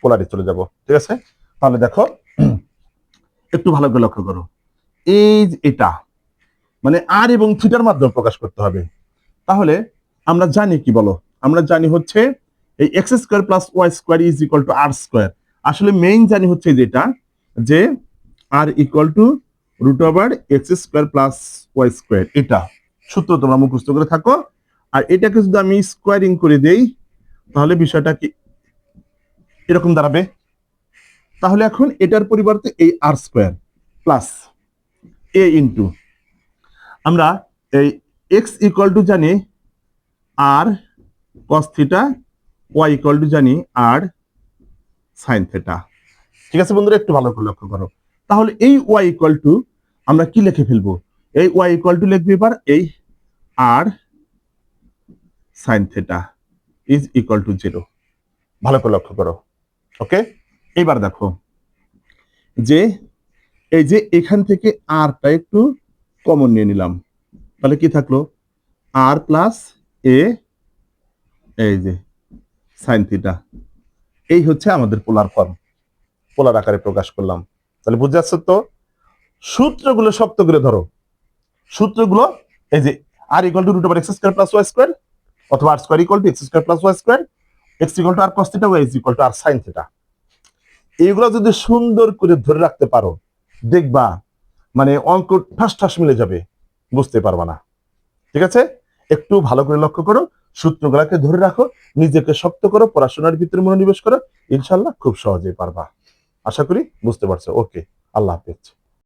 পোলারে চলে যাব। ঠিক আছে, তাহলে দেখো একটু ভালো করে লক্ষ্য করো, এই যে এটা মানে আর এবং থিটার মাধ্যমে প্রকাশ করতে হবে। তাহলে আমরা জানি কি বলো, আমরা জানি হচ্ছে এই x square plus y square is equal to r square. আসলে মেইন জানি হচ্ছে যেটা, যে r equal to root over x square plus y square, এটা সূত্র তোমরা মুখস্থ করে থাকো। আর এটাকে যদি আমি স্কোয়ারিং করে দেই তাহলে বিষয়টা কি এরকম দাঁড়াবে। তাহলে এখন এটার পরিবর্তে এই আর স্কোয়ার প্লাস এ ইন্টু, আমরা এই এক্স ইকুয়াল টু জানি r cos theta, y equal to জানি আর সাইন থিটা। ঠিক আছে বন্ধুরা, একটু ভালো করে লক্ষ্য করো। তাহলে এই ওয়াই ইকুয়াল টু আমরা কি লিখে ফেলবো, এই ওয়াই ইকুয়াল টু লিখবো এবার এই r sine theta is equal to 0। ভালো করে লক্ষ্য করো। ওকে, এবার দেখো যে এই যে এখান থেকে আরটা একটু কমন নিয়ে নিলাম, তাহলে কি থাকলো আর প্লাস এ, এই যে সাইন থিটা, এই হচ্ছে আমাদের পোলার ফর্ম, পোলার আকারে প্রকাশ করলাম। তাহলে বুঝে যাচ্ছে তো, সূত্রগুলো শক্ত করে ধরো। সূত্রগুলো এই যে r equal to root over x square plus y square, অথবা r square equal to x square plus y square, x equal to r cos theta, y equal to r sine theta. এইগুলো যদি সুন্দর করে ধরে রাখতে পারো, দেখবা মানে অঙ্ক ঠাস ঠাস মিলে যাবে, বুঝতে পারবা না। ঠিক আছে, একটু ভালো করে লক্ষ্য করো, সূত্রগুলোকে ধরে রাখো, নিজেকে শক্ত করো, পড়াশোনার ভিতরে মনোনিবেশ করো, ইনশাল্লাহ খুব সহজেই পারবা। আশা করি বুঝতে পারছো। ওকে, আল্লাহ হাফেজ।